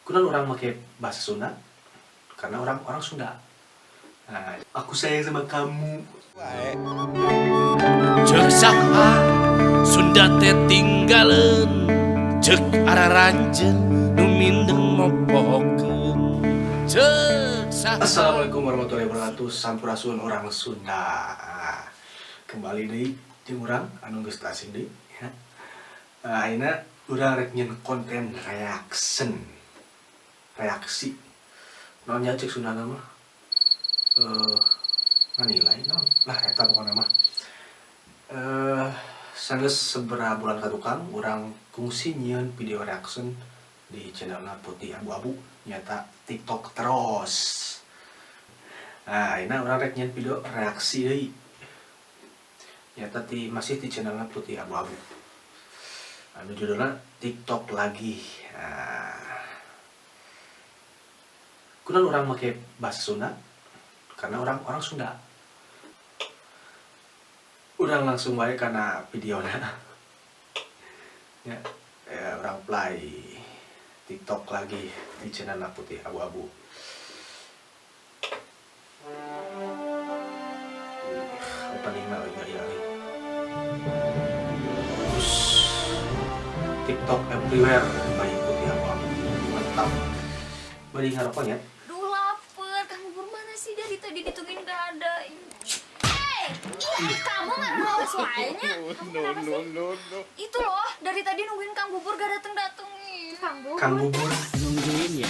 Kurang orang pakai bahasa Sunda karena orang Sunda. Nah, aku sayang sama kamu. Cek saha Sunda teh tinggalen, cek araranjeun nu mindeng mopokeun. Cek saha. Assalamualaikum warahmatullahi wabarakatuh. Sampurasun orang Sunda. Kembali deui jeung urang anu geus teu asing deui ya. Ayeuna urang rek nyen konten reaksi. Naon nya cek Sunda mah? Nganilai naon? Lah eta pokona mah. Sanes sabaraha bulan ka tukang urang kungsi nyieun video reaction di channelna Putih Abu-Abu nyata TikTok terus. Nah, ayeuna urang rek nyen video reaksi deui. Nyata masih di channelna Putih Abu-Abu. Anu judulna TikTok lagi. Kurang orang pakai bahasa Sunda karena orang Sunda. Urang langsung wae karena videonya. Ya, orang play TikTok lagi di channel Putih Abu-Abu. Openingna iya. TikTok everywhere by Putih Abu-Abu. Mantap. Bari ngarokoknya. Duh lapar, Kang Bubur mana sih dari tadi ditungguin gak ada. Kamu nggak mau suaranya? No. Itu loh, dari tadi nungguin Kang Bubur gak dateng nih. Kang Bubur Nungguin ya.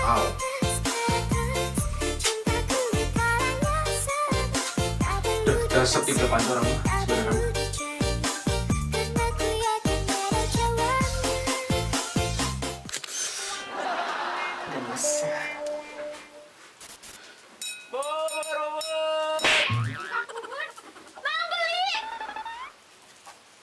Aw. Udah sepi depan orang mah sebenarnya.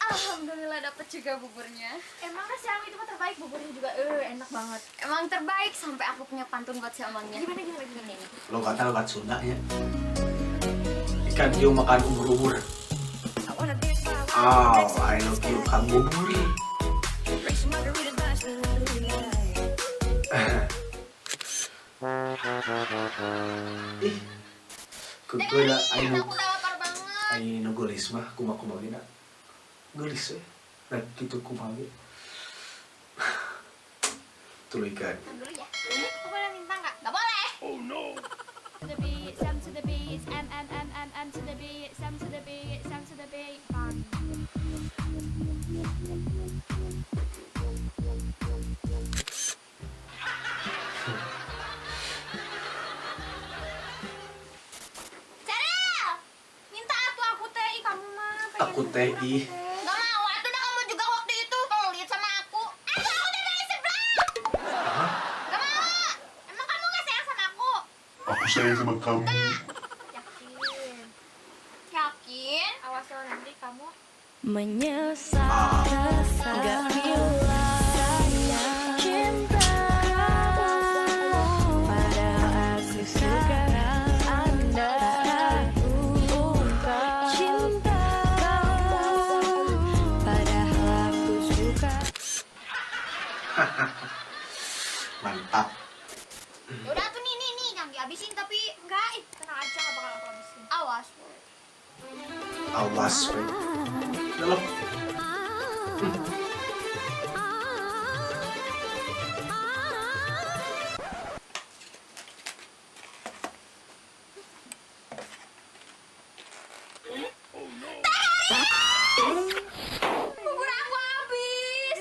Alhamdulillah dapet juga buburnya. Emang kan si Ami itu mah terbaik, buburnya juga enak banget. Emang terbaik sampai aku punya pantun buat si Amangnya. Gimana nih? Lo kata lewat Sunda ya. Ikan hiu makan ubur-ubur. I love you Kang Bubur. Ih, kukuda ayo. Aku udah lapar banget. Ayo gelis mah kumaha gina. Gelis rek kitu kumaha ge. Tuluy ikan. Dulu ya. Aku boleh minta nggak? Nggak boleh. Oh no. To the beat, some to the beat, and to the beat, some to the beat, some to the beat. Ceril, minta aku teh, kamu mah pengen Aku teh ih. Gak mau, itu udah kamu juga waktu itu pelit sama aku. Aku udah dari sebelah. Hah? Gak mau. Emang kamu gak sayang sama aku? Aku sayang sama kamu. Yakin? Yakin? Awas loh nanti kamu. Menyesal gak bilang cinta, padahal aku suka Anda ungkap cinta kamu, padahal aku suka. Mantap. Udah tuh nih, jangan dihabisin tapi enggak, tenang aja gak bakal aku habisin. Awas. Awas we. Dalam. Bubur aku habis.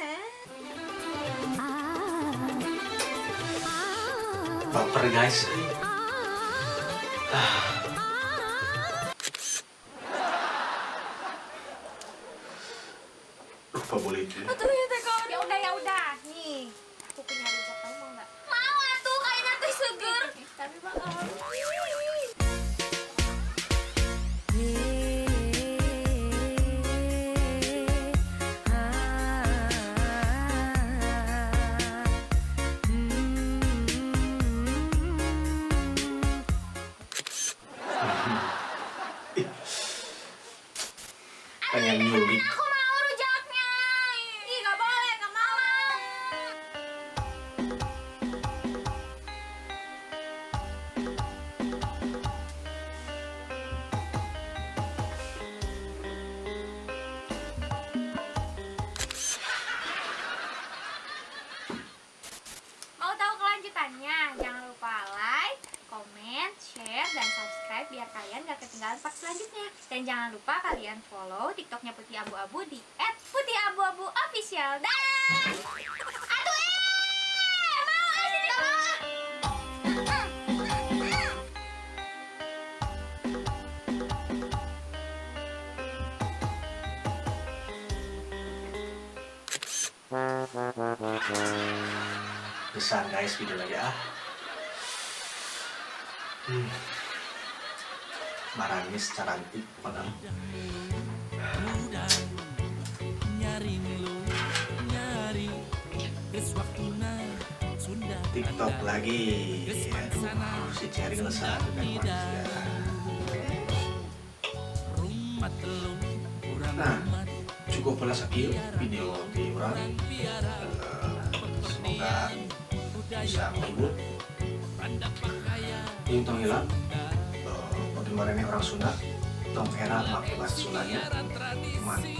Baper guys. Lupa boleh itu. Betul ya teh kawan. Ya udah. Nih, aku punya rujak, kamu mau nggak? Mau atuh, kayaknya teh seger. Tapi bakal. Pengen nyulik. Aku mau rujaknya. Ih, gak boleh, gak mau. selanjutnya. Dan jangan lupa kalian follow TikToknya Putih Abu-Abu di @putihabuabuofficial. Dah. Aduh mau asik gak mau. Besar guys video lagi Maranis carantik padahal. TikTok lagi. Aduh, si Cherry ngelesat dengan manusia. Nah, cukup pula sekian video di orang. Semoga bisa menghibur. Ini tong hilang. Bagaimana ini orang Sunda? Tong era pakai bahasa Sundanya. Mantap.